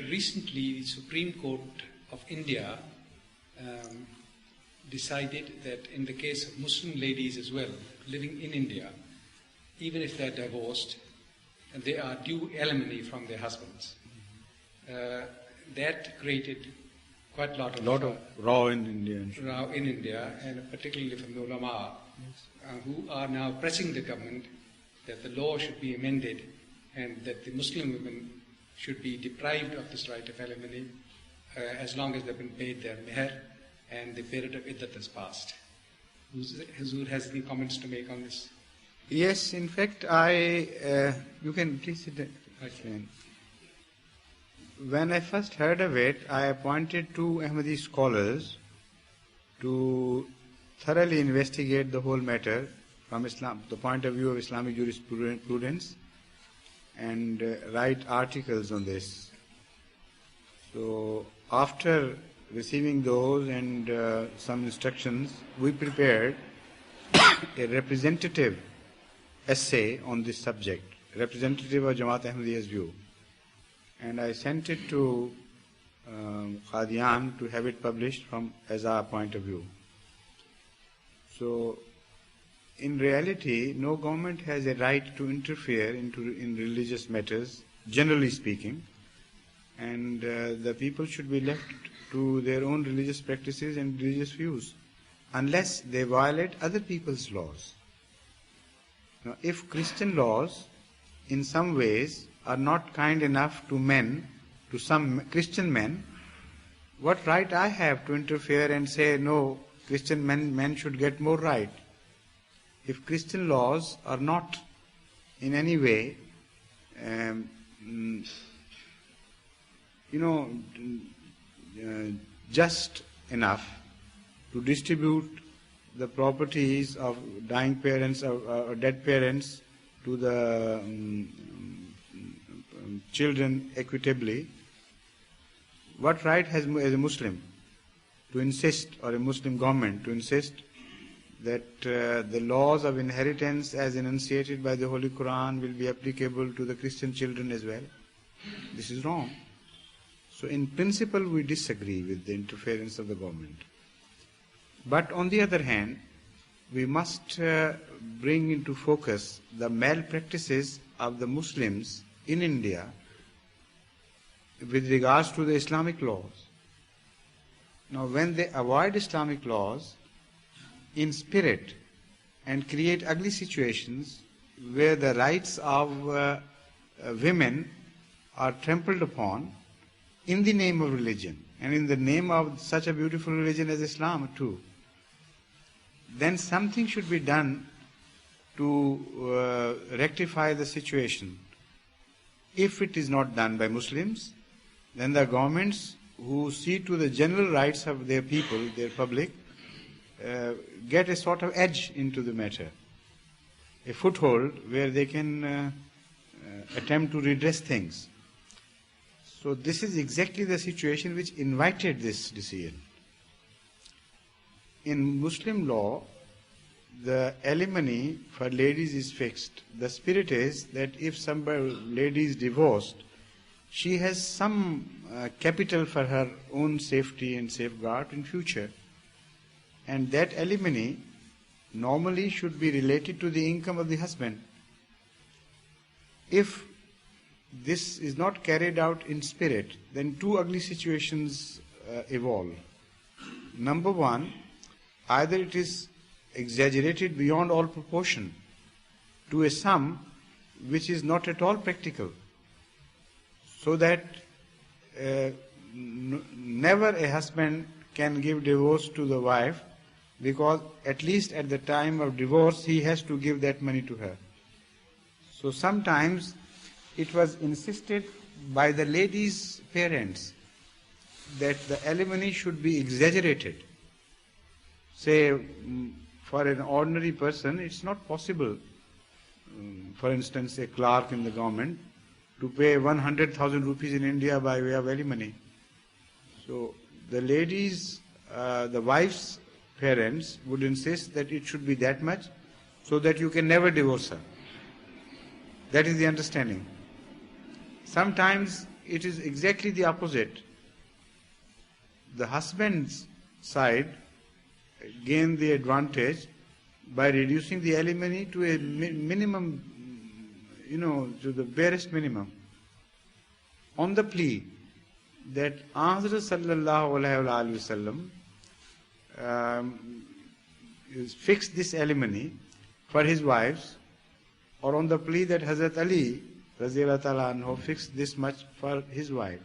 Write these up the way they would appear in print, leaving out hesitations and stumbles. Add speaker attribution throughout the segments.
Speaker 1: Recently, the Supreme Court of India decided that in the case of Muslim ladies as well, living in India, even if they're divorced, they are due alimony from their husbands. That created quite a lot of
Speaker 2: row in India.
Speaker 1: Row in India, and particularly from the ulama, who are now pressing the government that the law should be amended and that the Muslim women should be deprived of this right of alimony as long as they've been paid their meher and the period of iddat has passed. Hazur has any comments to make on this?
Speaker 2: Yes, in fact, you can please sit down.
Speaker 1: Okay.
Speaker 2: When I first heard of it, I appointed two Ahmadi scholars to thoroughly investigate the whole matter from the point of view of Islamic jurisprudence and write articles on this. So after receiving those and some instructions, we prepared a representative essay on this subject, representative of Jamaat Ahmadiyya's view. And I sent it to Qadian to have it published from as our point of view. So, in reality, no government has a right to interfere in religious matters, generally speaking, and the people should be left to their own religious practices and religious views, unless they violate other people's laws. Now, if Christian laws, in some ways, are not kind enough to men, to some Christian men, what right I have to interfere and say, no, Christian men should get more right? If Christian laws are not in any way, just enough to distribute the properties of dying parents or dead parents to the children equitably, what right has as a Muslim to insist, or a Muslim government to insist, that the laws of inheritance as enunciated by the Holy Quran will be applicable to the Christian children as well? This is wrong. So in principle we disagree with the interference of the government. But on the other hand, we must bring into focus the malpractices of the Muslims in India with regards to the Islamic laws. Now, when they avoid Islamic laws in spirit and create ugly situations where the rights of women are trampled upon in the name of religion, and in the name of such a beautiful religion as Islam too, then something should be done to rectify the situation. If it is not done by Muslims, then the governments who see to the general rights of their people, their public, get a sort of edge into the matter, a foothold where they can attempt to redress things. So this is exactly the situation which invited this decision. In Muslim law, the alimony for ladies is fixed. The spirit is that if some lady is divorced, she has some capital for her own safety and safeguard in future. And that alimony normally should be related to the income of the husband. If this is not carried out in spirit, then two ugly situations evolve. Number one, either it is exaggerated beyond all proportion to a sum which is not at all practical, so that never a husband can give divorce to the wife, because at least at the time of divorce he has to give that money to her. So sometimes it was insisted by the lady's parents that the alimony should be exaggerated. Say, for an ordinary person, it's not possible, for instance, a clerk in the government, to pay 100,000 rupees in India by way of alimony. So the ladies, the wife's parents would insist that it should be that much, so that you can never divorce her. That is the understanding. sometimes it is exactly the opposite. The husband's side gain the advantage by reducing the alimony to a minimum, to the barest minimum, on the plea that Hazrat sallallahu alaihi wasallam fixed this alimony for his wives, or on the plea that Hazrat Ali radhiyallahu ta'ala anhu fixed this much for his wife.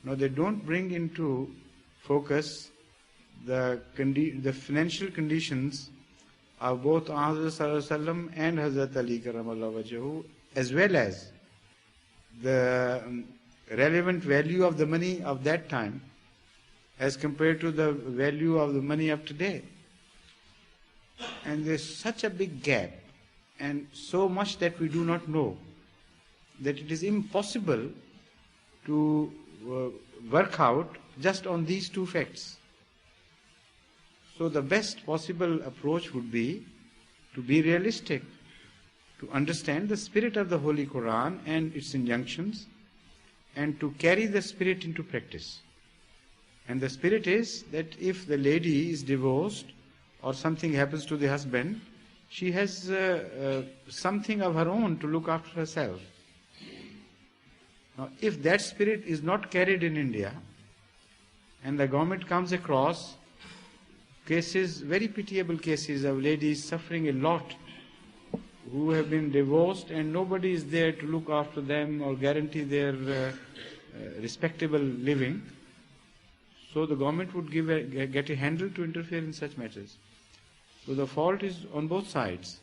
Speaker 2: Now they don't bring into focus the financial conditions of both Hazrat sallallahu alaihi wasallam and Hazrat Ali karamallahu wajhahu, as well as the relevant value of the money of that time as compared to the value of the money of today. And there's such a big gap and so much that we do not know, that it is impossible to work out just on these two facts. So the best possible approach would be to be realistic, to understand the spirit of the Holy Quran and its injunctions, and to carry the spirit into practice. And the spirit is that if the lady is divorced or something happens to the husband, she has something of her own to look after herself. Now, if that spirit is not carried in India, and the government comes across cases, very pitiable cases of ladies suffering a lot, who have been divorced and nobody is there to look after them or guarantee their respectable living, so the government would get a handle to interfere in such matters. So the fault is on both sides.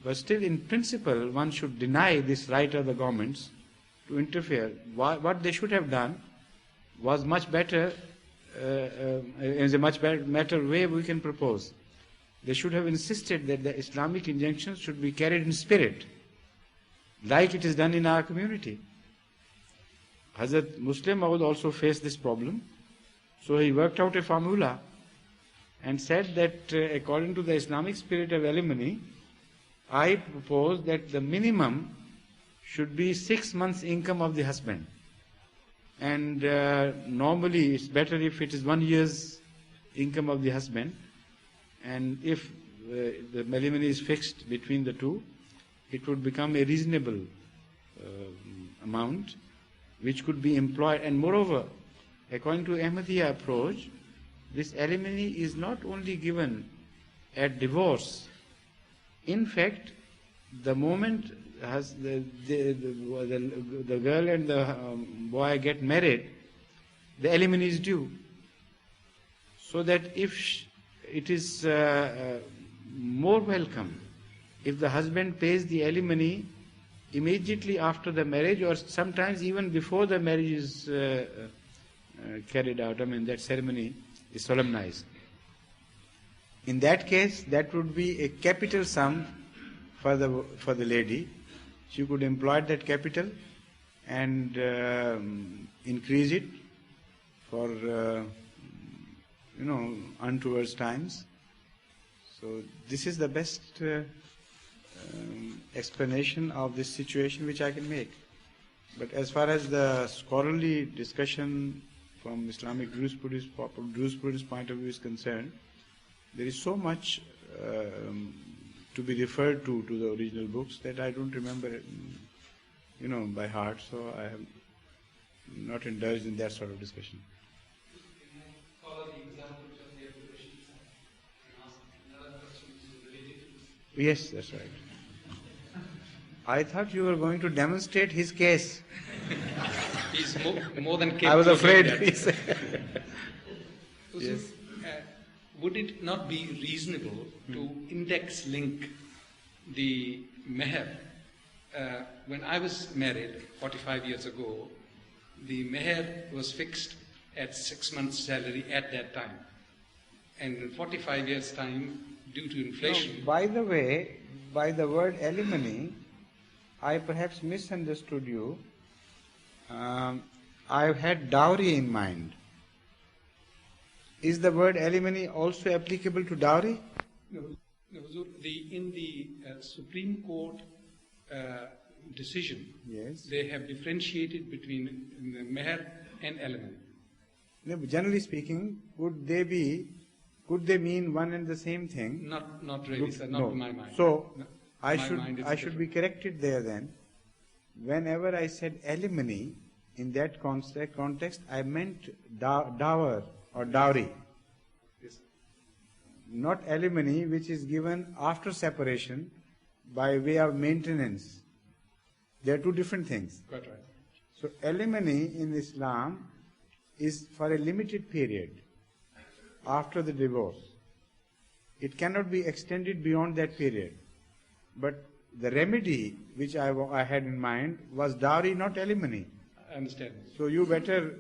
Speaker 2: But still, in principle, one should deny this right of the governments to interfere. What they should have done was much better, is a much better way we can propose. They should have insisted that the Islamic injunctions should be carried in spirit, like it is done in our community. Hazrat Muslim Maud also faced this problem, so he worked out a formula and said that according to the Islamic spirit of alimony, I propose that the minimum should be 6 months' income of the husband. And normally it's better if it is 1 year's income of the husband. And if the alimony is fixed between the two, it would become a reasonable amount which could be employed. And moreover, according to Ahmadiyya approach, this alimony is not only given at divorce. In fact, the moment the girl and the boy get married, the alimony is due. So that if it is more welcome if the husband pays the alimony immediately after the marriage, or sometimes even before the marriage is carried out. I mean, that ceremony is solemnized. In that case, that would be a capital sum for the lady. She could employ that capital and increase it for untowards times. So this is the best explanation of this situation which I can make. But as far as the scholarly discussion from Islamic jurisprudence point of view is concerned, there is so much to be referred to the original books that I don't remember it, by heart, so I have not indulged in that sort of discussion. Yes, that's right. I thought you were going to demonstrate his case.
Speaker 1: He's more than capable.
Speaker 2: I was afraid.
Speaker 1: Yes. Would it not be reasonable to index link the meher? When I was married 45 years ago, the meher was fixed at 6 months' salary at that time. And in 45 years' time, due to inflation...
Speaker 2: No, by the way, by the word alimony, I perhaps misunderstood you. I had dowry in mind. Is the word alimony also applicable to dowry?
Speaker 1: No, in the Supreme Court decision,
Speaker 2: Yes.
Speaker 1: they have differentiated between the meher and alimony.
Speaker 2: No, but generally speaking, could they mean one and the same thing?
Speaker 1: Not really, sir, not
Speaker 2: No.
Speaker 1: to my mind.
Speaker 2: So,
Speaker 1: No,
Speaker 2: I
Speaker 1: my mind is
Speaker 2: should be
Speaker 1: different.
Speaker 2: corrected there then. Whenever I said alimony, in that context, I meant dower or dowry.
Speaker 1: Yes, sir.
Speaker 2: Not alimony, which is given after separation by way of maintenance. They are two different things.
Speaker 1: Quite right.
Speaker 2: So alimony in Islam is for a limited period after the divorce. It cannot be extended beyond that period. But the remedy which I had in mind was dowry, not alimony.
Speaker 1: I understand.
Speaker 2: So you better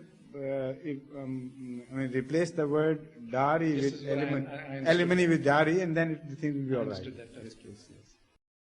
Speaker 2: replace the word dowry
Speaker 1: This
Speaker 2: with
Speaker 1: is what I
Speaker 2: alimony,
Speaker 1: understood.
Speaker 2: alimony with dowry, and then the thing will be
Speaker 1: I
Speaker 2: all right.
Speaker 1: understood that.
Speaker 2: Yes, please.